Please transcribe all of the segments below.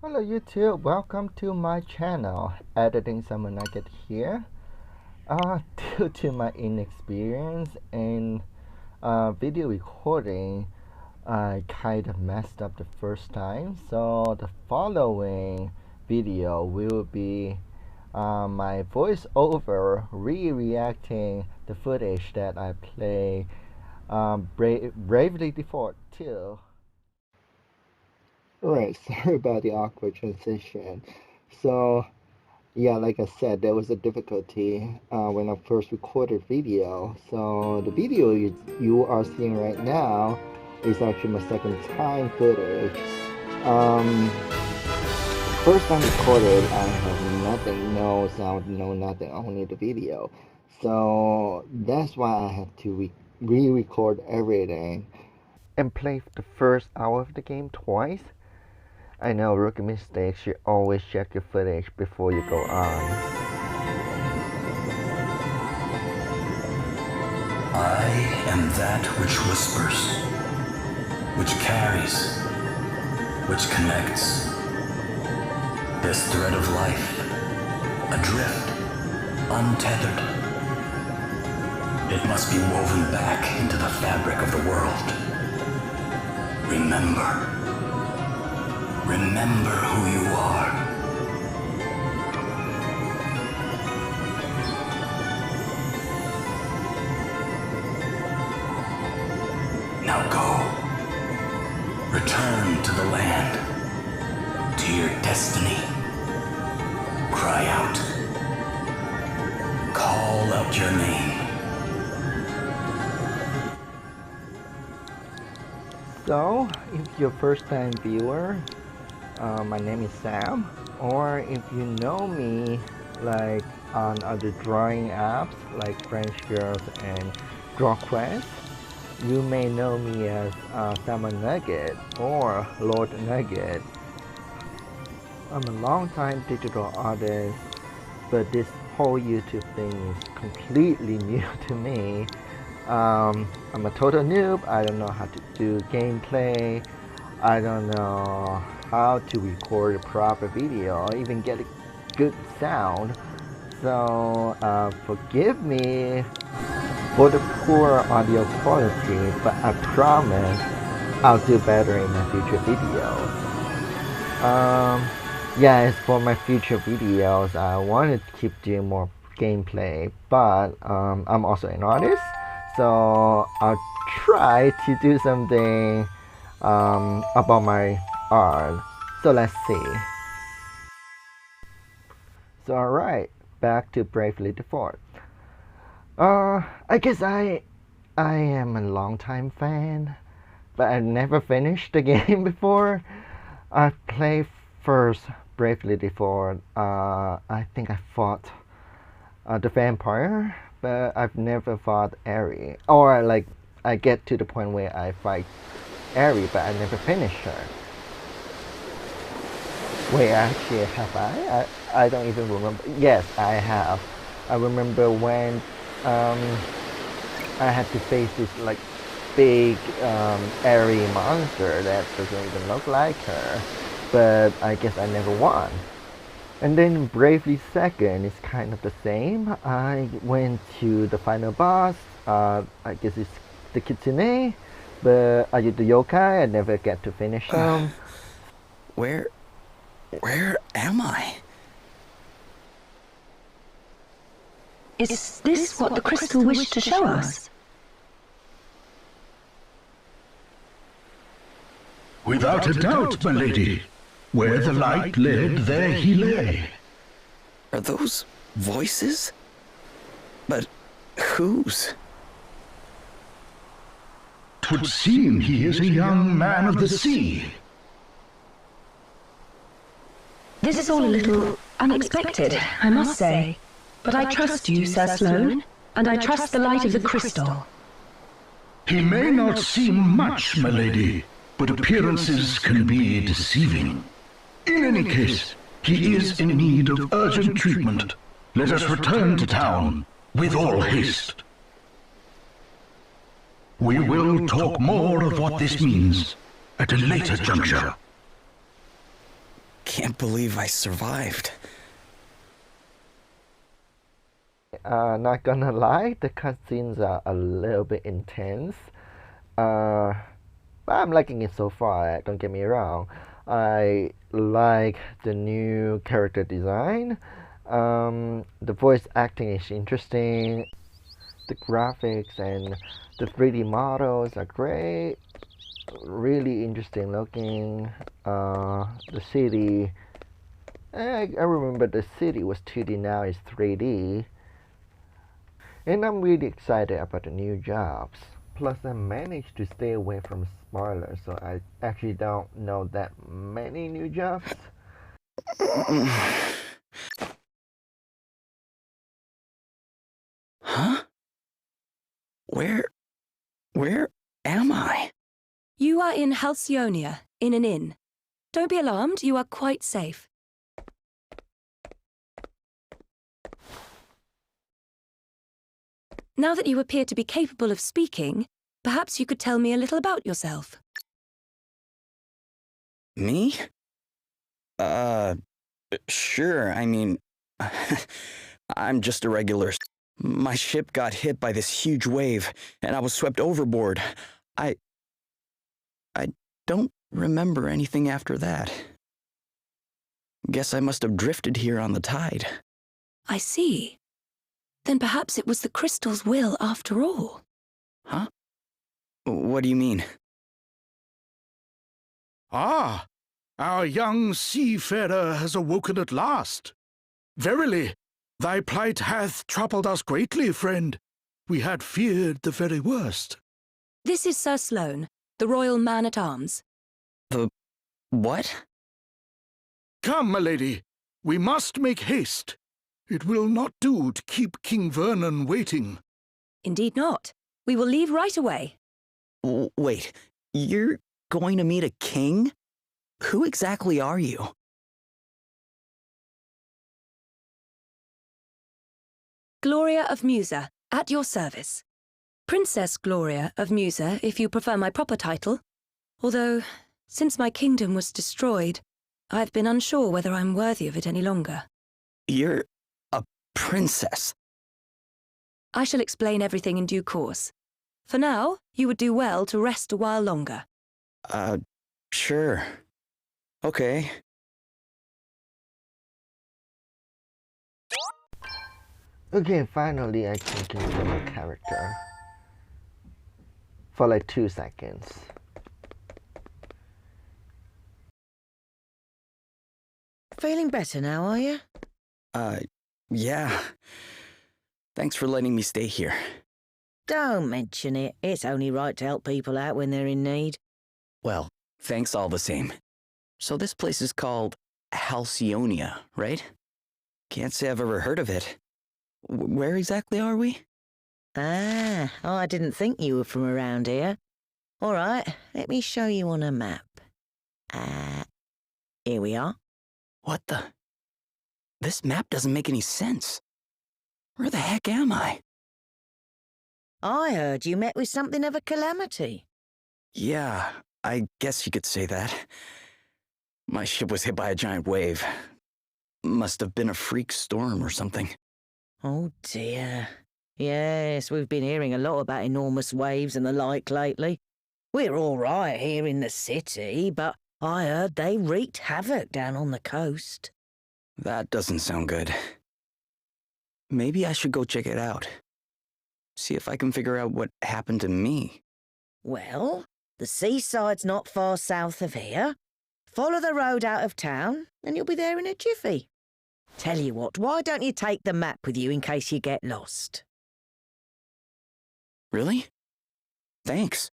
Hello YouTube, welcome to my channel, Editing SalmonNugget here. Due to my inexperience in video recording, I kind of messed up the first time. So the following video will be my voiceover re-reacting the footage that I play Bravely Default 2. Right, sorry about the awkward transition. So, yeah, like I said, there was a difficulty when I first recorded video. So, the video you are seeing right now is actually my second time footage. Um, First time recorded, I have nothing, no sound, no nothing, only the video. So, that's why I have to re-record everything and play the first hour of the game twice. I know, rookie mistakes. You always check your footage before you go on. I am that which whispers, which carries, which connects. This thread of life, adrift, untethered. It must be woven back into the fabric of the world. Remember. Remember who you are. Now go. Return to the land, to your destiny. Cry out. Call out your name. So, if you're a first-time viewer, my name is Sam, or if you know me like on other drawing apps like French Girls and DrawQuest, you may know me as SalmonNugget or Lord Nugget. I'm a long-time digital artist, but this whole YouTube thing is completely new to me. I'm a total noob. I don't know how to do gameplay. I don't know how to record a proper video or even get a good sound. So forgive me for the poor audio quality, but I promise I'll do better in my future videos. Yeah, as for my future videos, I want to keep doing more gameplay, but I'm also an artist, so I'll try to do something about my art. So let's see. So alright, back to Bravely Default. I guess I am a long time fan, but I never finished the game before. I played first Bravely Default. I think I fought the vampire, but I've never fought Ari. Or like I get to the point where I fight Ari, but I never finish her. Wait, actually, have I? I don't even remember. Yes, I have. I remember when I had to face this like big Ari monster that doesn't even look like her, but I guess I never won. And then Bravely Second is kind of the same. I went to the final boss. I guess it's the Kitsune, but I did the yokai. I never get to finish them. Where am I? Is this what the crystal wished to show us? Without a doubt, my lady. Where the light led, there he lay. Are those voices? But whose? 'Twould seem he is a young man of the sea. This is all a little unexpected, I must say. But I trust you, Sir Sloane, and I trust the light of the crystal. He may not seem much, my lady, but appearances can be deceiving. In any case, he is in need of urgent treatment. Let us return to town with all haste. We will talk more of what this means at a later juncture. can't believe I survived. Not gonna lie, the cutscenes are a little bit intense. But I'm liking it so far, don't get me wrong. I like the new character design. The voice acting is interesting. The graphics and the 3D models are great. Really interesting looking. The city. I remember the city was 2D, now it's 3D. And I'm really excited about the new jobs. Plus, I managed to stay away from spoilers, so I actually don't know that many new jobs. Huh? Where am I? You are in Halcyonia, in an inn. Don't be alarmed, you are quite safe. Now that you appear to be capable of speaking, perhaps you could tell me a little about yourself. Me? Sure, I mean, I'm just a regular. My ship got hit by this huge wave, and I was swept overboard. I don't remember anything after that. Guess I must have drifted here on the tide. I see. Then perhaps it was the crystal's will after all. Huh? What do you mean? Ah, our young seafarer has awoken at last. Verily, thy plight hath troubled us greatly, friend. We had feared the very worst. This is Sir Sloane, the royal man-at-arms. The what? Come, my lady, we must make haste. It will not do to keep King Vernon waiting. Indeed not. We will leave right away. Wait, you're going to meet a king? Who exactly are you? Gloria of Musa, at your service. Princess Gloria of Musa, if you prefer my proper title. Although, since my kingdom was destroyed, I've been unsure whether I'm worthy of it any longer. You're a princess. I shall explain everything in due course. For now, you would do well to rest a while longer. Sure. Okay. Okay, finally I can control my character. For like 2 seconds. Feeling better now, are you? Yeah. Thanks for letting me stay here. Don't mention it. It's only right to help people out when they're in need. Well, thanks all the same. So this place is called Halcyonia, right? Can't say I've ever heard of it. Where exactly are we? Ah, I didn't think you were from around here. All right, let me show you on a map. Here we are. What the? This map doesn't make any sense. Where the heck am I? I heard you met with something of a calamity. Yeah, I guess you could say that. My ship was hit by a giant wave. Must have been a freak storm or something. Oh dear. Yes, we've been hearing a lot about enormous waves and the like lately. We're all right here in the city, but I heard they wreaked havoc down on the coast. That doesn't sound good. Maybe I should go check it out. See if I can figure out what happened to me. Well, the seaside's not far south of here. Follow the road out of town, and you'll be there in a jiffy. Tell you what, why don't you take the map with you in case you get lost? Really? Thanks.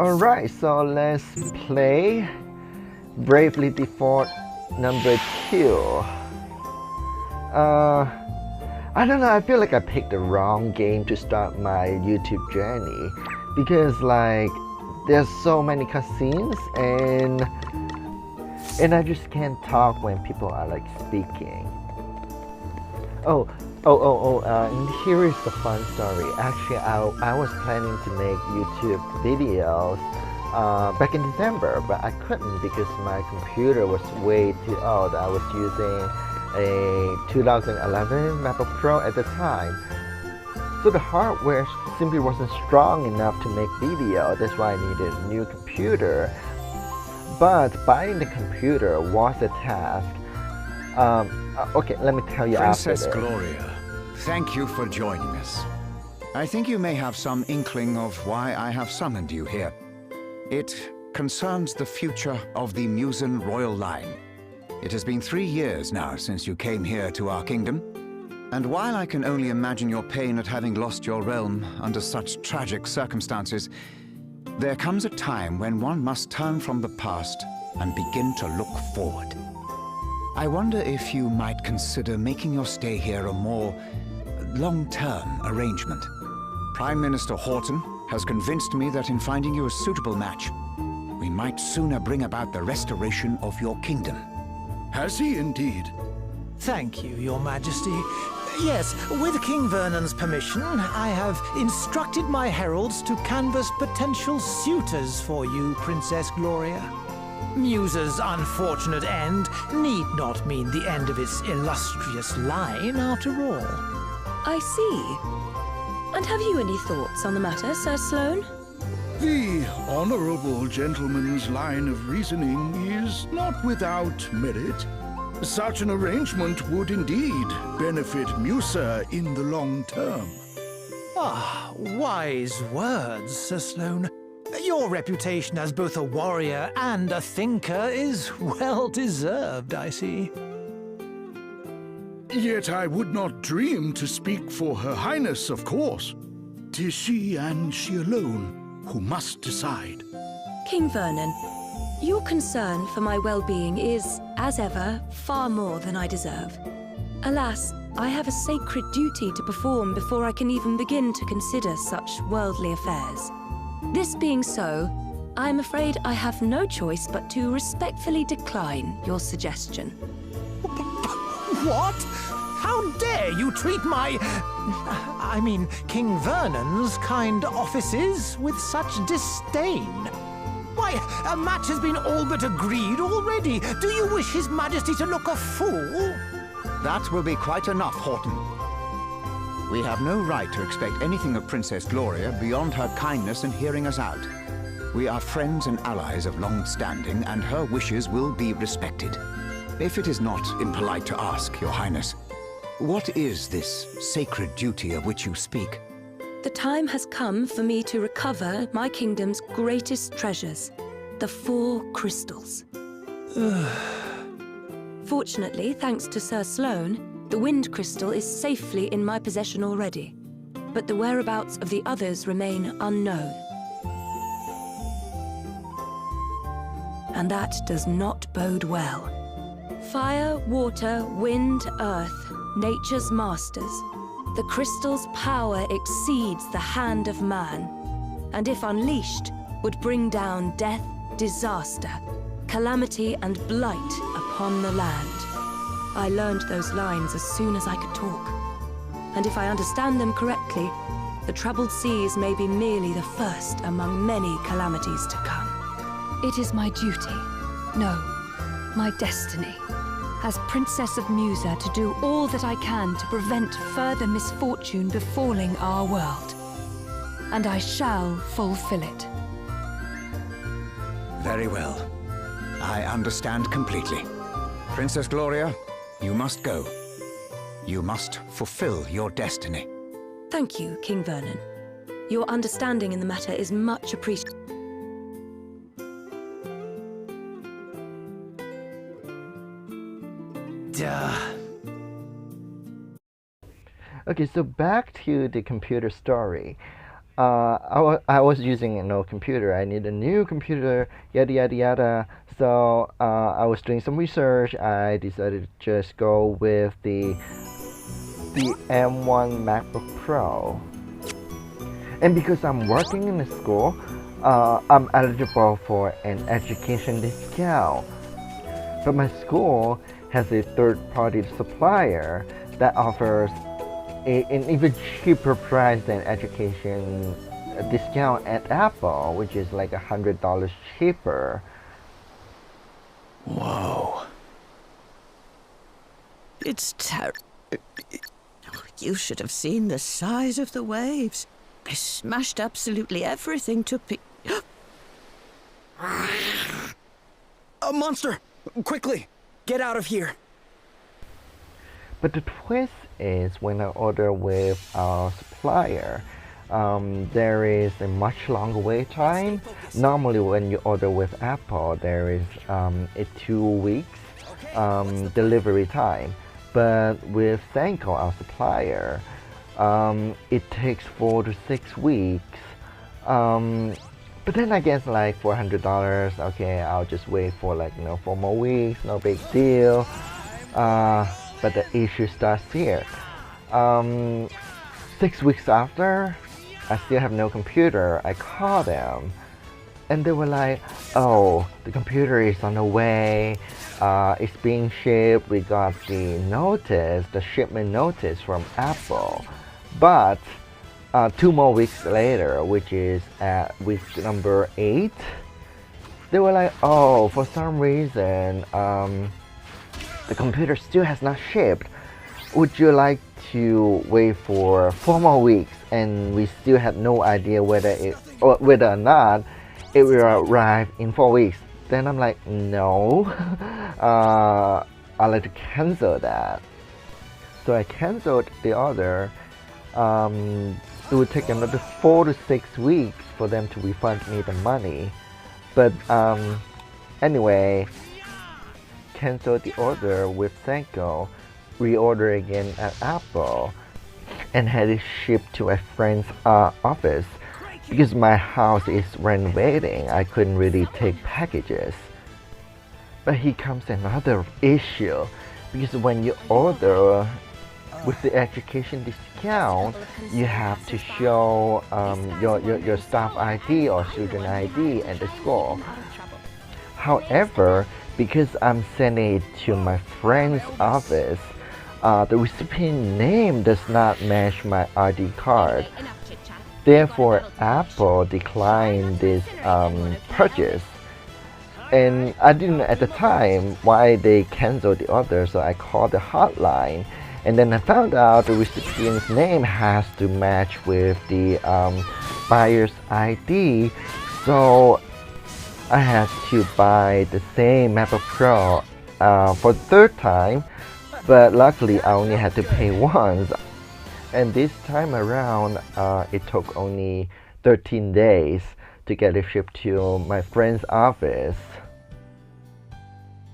Alright, so let's play Bravely Default number 2. I don't know, I feel like I picked the wrong game to start my YouTube journey because like there's so many cutscenes and I just can't talk when people are like speaking. And here is the fun story. Actually, I was planning to make YouTube videos back in December, but I couldn't because my computer was way too old. I was using a 2011 MacBook Pro at the time. So the hardware simply wasn't strong enough to make video. That's why I needed a new computer. But buying the computer was a task. Okay, let me tell you Princess after this. Gloria, thank you for joining us. I think you may have some inkling of why I have summoned you here. It concerns the future of the Musen royal line. It has been 3 years now since you came here to our kingdom, and while I can only imagine your pain at having lost your realm under such tragic circumstances, there comes a time when one must turn from the past and begin to look forward. I wonder if you might consider making your stay here a more long-term arrangement. Prime Minister Horton has convinced me that in finding you a suitable match, we might sooner bring about the restoration of your kingdom. Has he indeed? Thank you, Your Majesty. Yes, with King Vernon's permission, I have instructed my heralds to canvass potential suitors for you, Princess Gloria. Musa's unfortunate end need not mean the end of its illustrious line, after all. I see. And have you any thoughts on the matter, Sir Sloane? The honorable gentleman's line of reasoning is not without merit. Such an arrangement would indeed benefit Musa in the long term. Ah, wise words, Sir Sloane. Your reputation as both a warrior and a thinker is well deserved, I see. Yet I would not dream to speak for Her Highness, of course. 'Tis she and she alone who must decide. King Vernon, your concern for my well-being is, as ever, far more than I deserve. Alas, I have a sacred duty to perform before I can even begin to consider such worldly affairs. This being so, I'm afraid I have no choice but to respectfully decline your suggestion. What? How dare you treat King Vernon's kind offices with such disdain? Why, a match has been all but agreed already. Do you wish His Majesty to look a fool? That will be quite enough, Horton. We have no right to expect anything of Princess Gloria beyond her kindness in hearing us out. We are friends and allies of long standing, and her wishes will be respected. If it is not impolite to ask, Your Highness, what is this sacred duty of which you speak? The time has come for me to recover my kingdom's greatest treasures, the 4 crystals. Fortunately, thanks to Sir Sloane, the wind crystal is safely in my possession already, but the whereabouts of the others remain unknown. And that does not bode well. Fire, water, wind, earth, nature's masters. The crystal's power exceeds the hand of man, and if unleashed, would bring down death, disaster, calamity and blight upon the land. I learned those lines as soon as I could talk. And if I understand them correctly, the troubled seas may be merely the first among many calamities to come. It is my duty, no, my destiny, as Princess of Musa to do all that I can to prevent further misfortune befalling our world. And I shall fulfill it. Very well. I understand completely. Princess Gloria, you must go. You must fulfill your destiny. Thank you, King Vernon. Your understanding in the matter is much appreciated. Okay, so back to the computer story. I was using an old computer. I need a new computer, yada yada yada. So I was doing some research. I decided to just go with the M1 MacBook Pro. And because I'm working in a school, I'm eligible for an education discount. But my school has a third-party supplier that offers an even cheaper price than education discount at Apple, which is like $100 cheaper. Whoa. It's You should have seen the size of the waves. They smashed absolutely everything to A monster! Quickly! Get out of here! But the twist is when I order with our supplier, there is a much longer wait time. Normally when you order with Apple, there is a 2 weeks delivery time. But with Senko, our supplier, it takes 4 to 6 weeks. But then I guess like $400, okay, I'll just wait for like 4 more weeks, no big deal. But the issue starts here. 6 weeks after, I still have no computer. I call them, and they were like, "Oh, the computer is on the way. It's being shipped. We got the notice, the shipment notice from Apple." But 2 more weeks later, which is at week number 8, they were like, "Oh, for some reason, the computer still has not shipped. Would you like to wait for 4 more weeks?" And we still had no idea whether or not it will arrive in 4 weeks. Then I'm like, no, I'd like to cancel that. So I canceled the order. It would take another 4 to 6 weeks for them to refund me the money. But anyway, canceled the order with Senko, reorder again at Apple, and had it shipped to a friend's office. Because my house is renovating, I couldn't really take packages. But here comes another issue, because when you order with the education discount, you have to show your staff ID or student ID at the school. However, because I'm sending it to my friend's office, the recipient name does not match my ID card. Therefore, Apple declined this purchase. And I didn't know at the time why they canceled the order, so I called the hotline. And then I found out the recipient's name has to match with the buyer's ID. So I had to buy the same MacBook Pro for the 3rd time. But luckily, I only had to pay once. And this time around, it took only 13 days to get it shipped to my friend's office.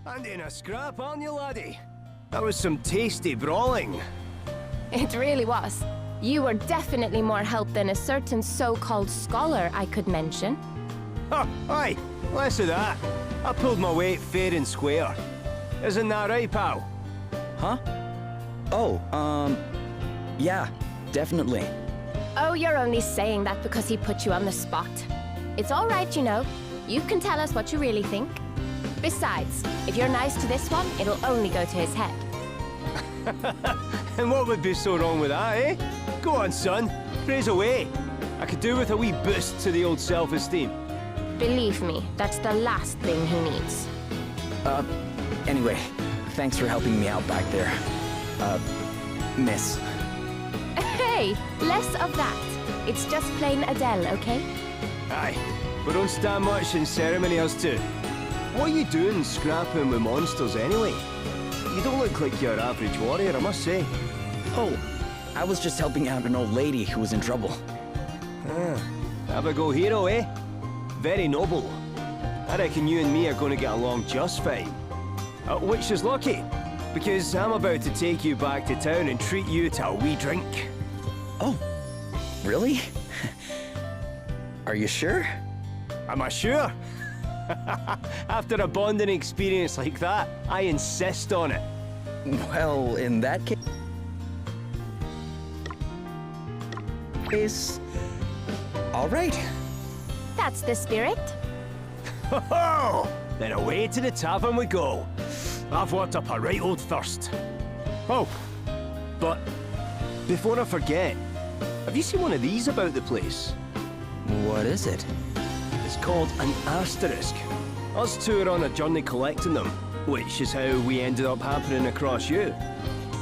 And in a scrap, aren't you, laddie? That was some tasty brawling. It really was. You were definitely more help than a certain so-called scholar I could mention. Oh, aye, less of that. I pulled my weight fair and square. Isn't that right, pal? Huh? Oh, yeah, definitely. Oh, you're only saying that because he put you on the spot. It's all right, you know. You can tell us what you really think. Besides, if you're nice to this one, it'll only go to his head. And what would be so wrong with that, eh? Go on, son. Praise away. I could do with a wee boost to the old self-esteem. Believe me, that's the last thing he needs. Anyway, thanks for helping me out back there. Miss. Hey, less of that. It's just plain Adele, okay? Aye, we don't stand much in ceremony, us two. What are you doing scrapping with monsters anyway? You don't look like your average warrior, I must say. Oh, I was just helping out an old lady who was in trouble. Have a go hero, eh? Very noble. I reckon you and me are going to get along just fine. Which is lucky, because I'm about to take you back to town and treat you to a wee drink. Oh, really? Are you sure? Am I sure? After a bonding experience like that, I insist on it. Well, in that case... All right. That's the spirit. Ho-ho! Then away to the tavern we go. I've worked up a right old thirst. Oh, but before I forget, have you seen one of these about the place? What is it? It's called an asterisk. Us two are on a journey collecting them, which is how we ended up happening across you.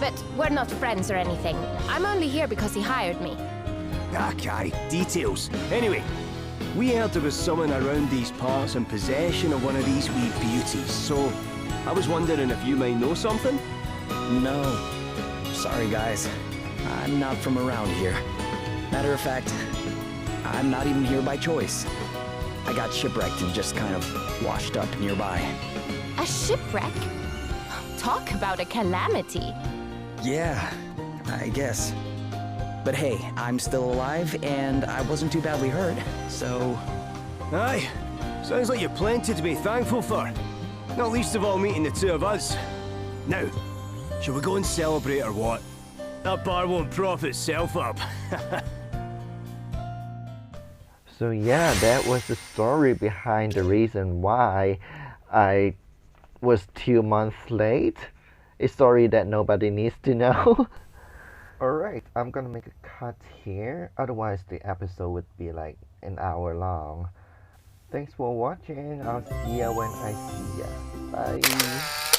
But we're not friends or anything. I'm only here because he hired me. Okay, details. Anyway, we heard there was someone around these parts in possession of one of these wee beauties, so I was wondering if you might know something? No. Sorry, guys. I'm not from around here. Matter of fact, I'm not even here by choice. I got shipwrecked and just kind of washed up nearby. A shipwreck? Talk about a calamity. Yeah, I guess. But hey, I'm still alive, and I wasn't too badly hurt, so... Aye, sounds like you've plenty to be thankful for. Not least of all meeting the two of us. Now, shall we go and celebrate or what? That bar won't prop itself up. So yeah, that was the story behind the reason why I was 2 months late. A story that nobody needs to know. Alright, I'm gonna make a cut here, otherwise the episode would be like an hour long. Thanks for watching, I'll see ya when I see ya. Bye.